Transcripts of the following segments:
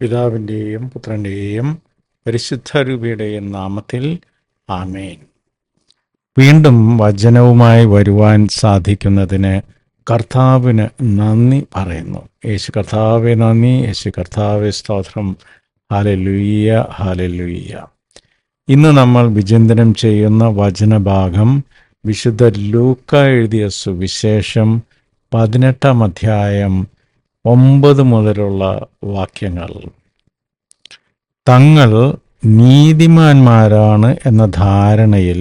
പിതാവിൻ്റെയും പുത്രൻ്റെയും പരിശുദ്ധരൂപിയുടെയും നാമത്തിൽ ആമേൻ. വീണ്ടും വചനവുമായി വരുവാൻ സാധിക്കുന്നതിന് കർത്താവിന് നന്ദി പറയുന്നു. യേശു കർത്താവെ നന്ദി, യേശു കർത്താവെ സ്തോത്രം. Hallelujah, hallelujah. ഇന്ന് നമ്മൾ വിചിന്തനം ചെയ്യുന്ന വചനഭാഗം വിശുദ്ധ ലൂക്ക എഴുതിയ സുവിശേഷം 18-ാം അധ്യായം 9 മുതലുള്ള വാക്യങ്ങൾ. തങ്ങൾ നീതിമാന്മാരാണ് എന്ന ധാരണയിൽ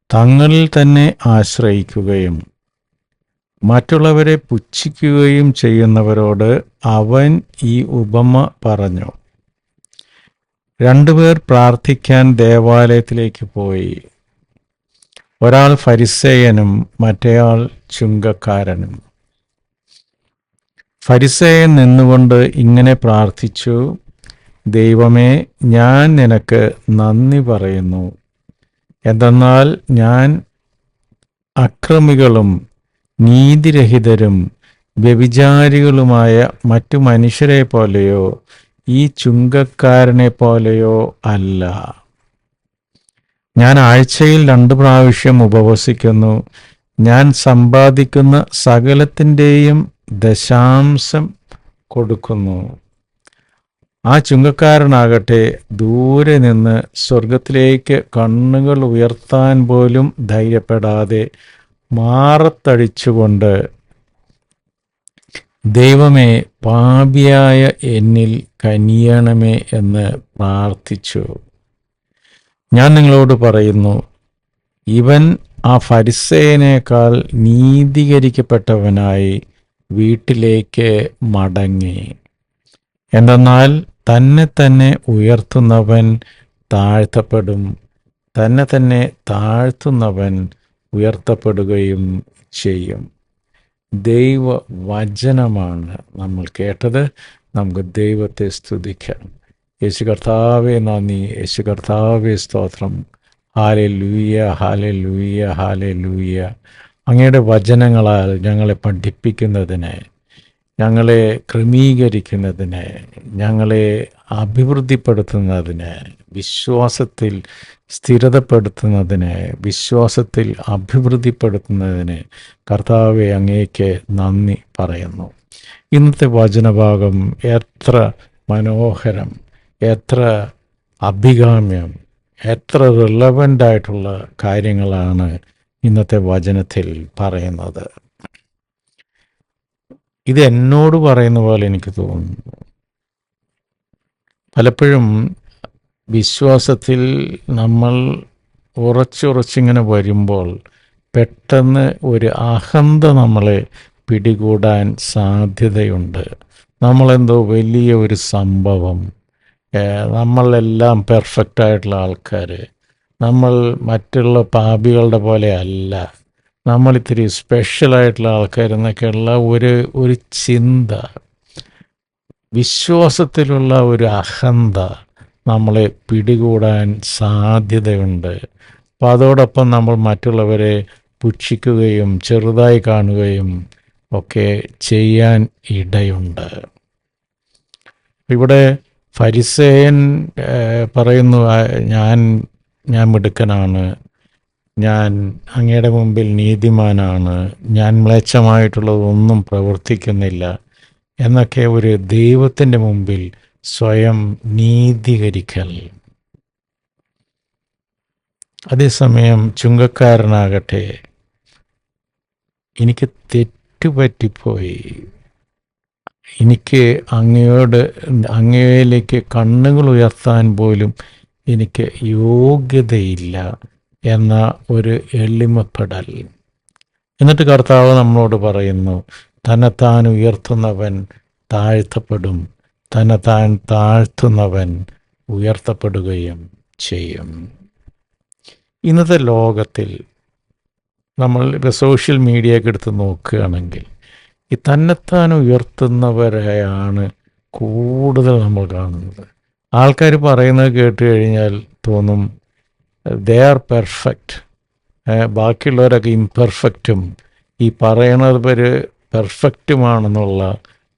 തങ്ങളിൽ തന്നെ ആശ്രയിക്കുകയും മറ്റുള്ളവരെ പുച്ഛിക്കുകയും ചെയ്യുന്നവരോട് അവൻ ഈ ഉപമ പറഞ്ഞു. 2 പേർ പ്രാർത്ഥിക്കാൻ ദേവാലയത്തിലേക്ക് പോയി. ഒരാൾ ഫരിസേയനും മറ്റേയാൾ ചുങ്കക്കാരനും. ഫരിസേയൻ നിന്നുകൊണ്ട് ഇങ്ങനെ പ്രാർത്ഥിച്ചു: ദൈവമേ, ഞാൻ നിനക്ക് നന്ദി പറയുന്നു. എന്തെന്നാൽ ഞാൻ അക്രമികളും നീതിരഹിതരും വ്യഭിചാരികളുമായ മറ്റു മനുഷ്യരെ പോലെയോ ഈ ചുങ്കക്കാരനെ പോലെയോ അല്ല. ഞാൻ ആഴ്ചയിൽ 2 പ്രാവശ്യം ഉപവസിക്കുന്നു. ഞാൻ സമ്പാദിക്കുന്ന സകലത്തിൻ്റെയും ദശാംശം കൊടുക്കുന്നു. ആ ചുങ്കക്കാരനാകട്ടെ ദൂരെ നിന്ന് സ്വർഗത്തിലേക്ക് കണ്ണുകൾ ഉയർത്താൻ പോലും ധൈര്യപ്പെടാതെ മാറത്തടിച്ചുകൊണ്ട്, ദൈവമേ, പാപിയായ എന്നിൽ കനിയണമേ എന്ന് പ്രാർത്ഥിച്ചു. ഞാൻ നിങ്ങളോട് പറയുന്നു, ഇവൻ ആ ഫരിസേയനേക്കാൾ നീതീകരിക്കപ്പെട്ടവനായി വീട്ടിലേക്ക് മടങ്ങി. എന്തെന്നാൽ തന്നെ തന്നെ ഉയർത്തുന്നവൻ താഴ്ത്തപ്പെടും, തന്നെ തന്നെ താഴ്ത്തുന്നവൻ ഉയർത്തപ്പെടുകയും ചെയ്യും. ദൈവവചനമാണ് നമ്മൾ കേട്ടത്. നമുക്ക് ദൈവത്തെ സ്തുതിക്കാം. യേശു കർത്താവേ നന്ദി, യേശു കർത്താവേ സ്തോത്രം. Hallelujah, hallelujah, hallelujah. അങ്ങയുടെ വചനങ്ങളാൽ ഞങ്ങളെ പഠിപ്പിക്കുന്നതിന്, ഞങ്ങളെ ക്രമീകരിക്കുന്നതിന്, ഞങ്ങളെ അഭിവൃദ്ധിപ്പെടുത്തുന്നതിന്, വിശ്വാസത്തിൽ സ്ഥിരതപ്പെടുത്തുന്നതിന്, വിശ്വാസത്തിൽ അഭിവൃദ്ധിപ്പെടുത്തുന്നതിന് കർത്താവെ അങ്ങേക്ക് നന്ദി പറയുന്നു. ഇന്നത്തെ വചനഭാഗം എത്ര മനോഹരം, എത്ര അഭികാമ്യം, എത്ര റിലവൻ്റായിട്ടുള്ള കാര്യങ്ങളാണ് ഇന്നത്തെ വചനത്തിൽ പറയുന്നത്. ഇത് എന്നോട് പറയുന്ന പോലെ എനിക്ക് തോന്നുന്നു. പലപ്പോഴും വിശ്വാസത്തിൽ നമ്മൾ ഉറച്ചുറച്ചിങ്ങനെ വരുമ്പോൾ പെട്ടെന്ന് ഒരു അഹന്ത നമ്മളെ പിടികൂടാൻ സാധ്യതയുണ്ട്. നമ്മളെന്തോ വലിയ ഒരു സംഭവം, നമ്മളെല്ലാം പെർഫെക്റ്റായിട്ടുള്ള ആൾക്കാർ, നമ്മൾ മറ്റുള്ള പാപികളുടെ പോലെ അല്ല, നമ്മളിത്തിരി സ്പെഷ്യലായിട്ടുള്ള ആൾക്കാരെന്നൊക്കെയുള്ള ഒരു ചിന്ത, വിശ്വാസത്തിലുള്ള ഒരു അഹന്ത നമ്മളെ പിടികൂടാൻ സാധ്യതയുണ്ട്. അപ്പോൾ അതോടൊപ്പം നമ്മൾ മറ്റുള്ളവരെ പുച്ഛിക്കുകയും ചെറുതായി കാണുകയും ഒക്കെ ചെയ്യാൻ ഇടയുണ്ട്. ഇവിടെ ഫരിസേയൻ പറയുന്നു, ഞാൻ മിടുക്കനാണ്, ഞാൻ അങ്ങയുടെ മുമ്പിൽ നീതിമാനാണ്, ഞാൻ മ്ലേച്ഛമായിട്ടുള്ളതൊന്നും പ്രവർത്തിക്കുന്നില്ല എന്നൊക്കെ ഒരു ദൈവത്തിൻ്റെ മുമ്പിൽ സ്വയം നീതീകരിക്കൽ. അതേസമയം ചുങ്കക്കാരനാകട്ടെ, എനിക്ക് തെറ്റുപറ്റിപ്പോയി, എനിക്ക് അങ്ങയിലേക്ക് കണ്ണുകൾ ഉയർത്താൻ പോലും എനിക്ക് യോഗ്യതയില്ല എന്ന ഒരു എളിമപ്പെടൽ. എന്നിട്ട് കർത്താവ് നമ്മളോട് പറയുന്നു, തന്നെത്താൻ ഉയർത്തുന്നവൻ താഴ്ത്തപ്പെടും, തന്നെത്താൻ താഴ്ത്തുന്നവൻ ഉയർത്തപ്പെടുകയും ചെയ്യും. ഇന്നത്തെ ലോകത്തിൽ നമ്മൾ സോഷ്യൽ മീഡിയയൊക്കെ എടുത്ത് നോക്കുകയാണെങ്കിൽ ഈ തന്നെത്താൻ ഉയർത്തുന്നവരെയാണ് കൂടുതൽ നമ്മൾ കാണുന്നത്. ആൾക്കാർ പറയുന്നത് കേട്ട് കഴിഞ്ഞാൽ തോന്നും ദേ ആർ പെർഫെക്റ്റ്, ബാക്കിയുള്ളവരൊക്കെ ഇംപെർഫെക്റ്റും ഈ പറയണവർ പെർഫെക്റ്റുമാണെന്നുള്ള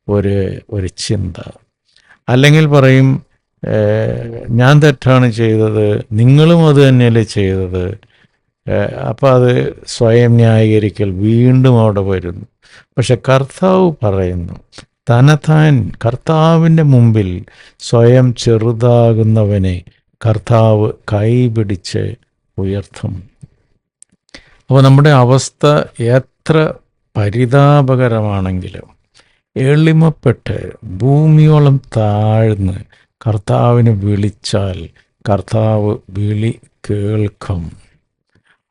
ഒരു ചിന്ത. അല്ലെങ്കിൽ പറയും ഞാൻ തെറ്റാണ് ചെയ്തത്, നിങ്ങളും അത് തന്നെയല്ലേ ചെയ്തത്. അപ്പോൾ അത് സ്വയം ന്യായീകരിക്കൽ വീണ്ടും അവിടെ വരുന്നു. പക്ഷെ കർത്താവ് പറയുന്നു, തന്നെത്താൻ കർത്താവിൻ്റെ മുമ്പിൽ സ്വയം ചെറുതാകുന്നവനെ കർത്താവ് കൈപിടിച്ച് ഉയർത്തും. അപ്പോൾ നമ്മുടെ അവസ്ഥ എത്ര പരിതാപകരമാണെങ്കിലും എളിമപ്പെട്ട് ഭൂമിയോളം താഴ്ന്ന് കർത്താവിനെ വിളിച്ചാൽ കർത്താവ് വിളി കേൾക്കും.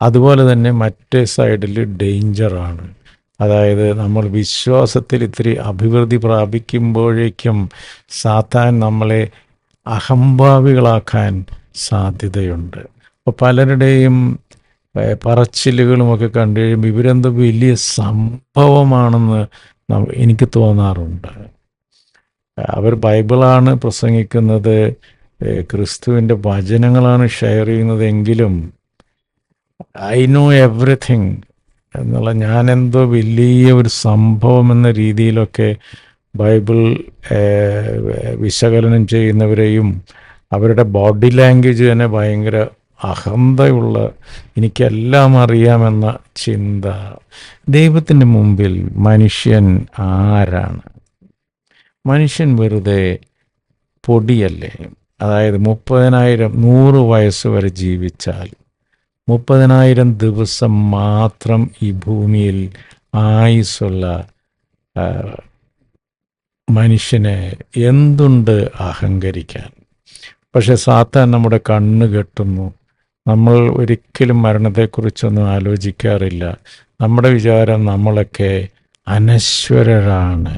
അതുപോലെ തന്നെ മറ്റേ സൈഡിൽ ഡേഞ്ചറാണ്. അതായത് നമ്മൾ വിശ്വാസത്തിൽ ഇത്തിരി അഭിവൃദ്ധി പ്രാപിക്കുമ്പോഴേക്കും സാത്താൻ നമ്മളെ അഹംഭാവികളാക്കാൻ സാധ്യതയുണ്ട്. അപ്പോൾ പലരുടെയും പറച്ചിലുകളുമൊക്കെ കണ്ടു കഴിയുമ്പോൾ ഇവരെന്തോ വലിയ സംഭവമാണെന്ന് എനിക്ക് തോന്നാറുണ്ട്. അവർ ബൈബിളാണ് പ്രസംഗിക്കുന്നത്, ക്രിസ്തുവിൻ്റെ വചനങ്ങളാണ് ഷെയർ ചെയ്യുന്നതെങ്കിലും ഐ നോ എവറിഥിങ് എന്നുള്ള, ഞാനെന്തോ വലിയ ഒരു സംഭവം എന്ന രീതിയിലൊക്കെ ബൈബിൾ വിശകലനം ചെയ്യുന്നവരെയും അവരുടെ ബോഡി ലാംഗ്വേജ് തന്നെ ഭയങ്കര അഹന്തയുള്ള, എനിക്കെല്ലാം അറിയാമെന്ന ചിന്ത. ദൈവത്തിൻ്റെ മുമ്പിൽ മനുഷ്യൻ ആരാണ്? മനുഷ്യൻ വെറുതെ പൊടിയല്ലേ? അതായത് 100 വയസ്സ് വരെ ജീവിച്ചാൽ 30,000 ദിവസം മാത്രം ഈ ഭൂമിയിൽ ആയുസ്സുള്ള മനുഷ്യന് എന്തുണ്ട് അഹങ്കരിക്കാൻ? പക്ഷെ സാത്താൻ നമ്മുടെ കണ്ണ് കെട്ടുന്നു. നമ്മൾ ഒരിക്കലും മരണത്തെക്കുറിച്ചൊന്നും ആലോചിക്കാറില്ല. നമ്മുടെ വിചാരം നമ്മളൊക്കെ അനശ്വരരാണ്,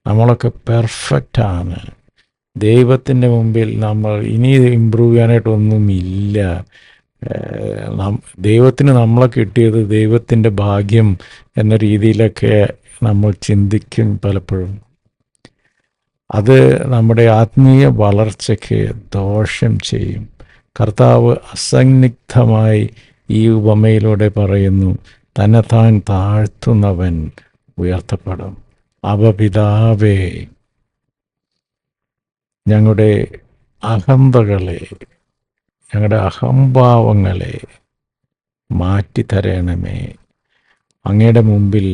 നമ്മളൊക്കെ പെർഫെക്റ്റാണ്. ദൈവത്തിൻ്റെ മുമ്പിൽ നമ്മൾ ഇനി ഇമ്പ്രൂവ് ചെയ്യാനായിട്ടൊന്നുമില്ല. ദൈവത്തിന് നമ്മളെ കിട്ടിയത് ദൈവത്തിൻ്റെ ഭാഗ്യം എന്ന രീതിയിലൊക്കെ നമ്മൾ ചിന്തിക്കും പലപ്പോഴും. അത് നമ്മുടെ ആത്മീയ വളർച്ചയ്ക്ക് ദോഷം ചെയ്യും. കർത്താവ് അസന്നിഗ്ധമായി ഈ ഉപമയിലൂടെ പറയുന്നു, തന്നെത്താൻ താഴ്ത്തുന്നവൻ ഉയർത്തപ്പെടും. പിതാവേ, ഞങ്ങളുടെ അഹന്തകളെ, ഞങ്ങളുടെ അഹംഭാവങ്ങളെ മാറ്റിത്തരണമേ. അങ്ങയുടെ മുമ്പിൽ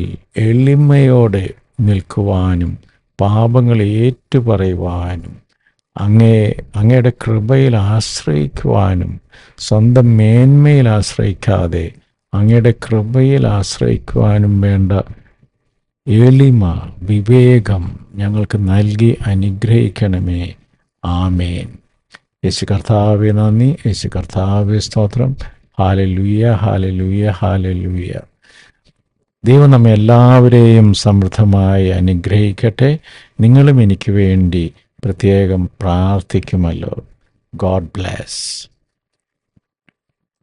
എളിമയോടെ നിൽക്കുവാനും പാപങ്ങൾ ഏറ്റുപറയുവാനും അങ്ങയുടെ കൃപയിൽ ആശ്രയിക്കുവാനും, സ്വന്തം മേന്മയിൽ ആശ്രയിക്കാതെ അങ്ങയുടെ കൃപയിൽ ആശ്രയിക്കുവാനും വേണ്ട എളിമ, വിവേകം ഞങ്ങൾക്ക് നൽകി അനുഗ്രഹിക്കണമേ. ആമേൻ. യേശു കർത്താവേ നന്ദി, യേശു കർത്താവേ സ്തോത്രം. Hallelujah, hallelujah, hallelujah. ദൈവം നമ്മെ എല്ലാവരെയും സമൃദ്ധമായി അനുഗ്രഹിക്കട്ടെ. നിങ്ങളും എനിക്ക് വേണ്ടി പ്രത്യേകം പ്രാർത്ഥിക്കുമല്ലോ. God bless.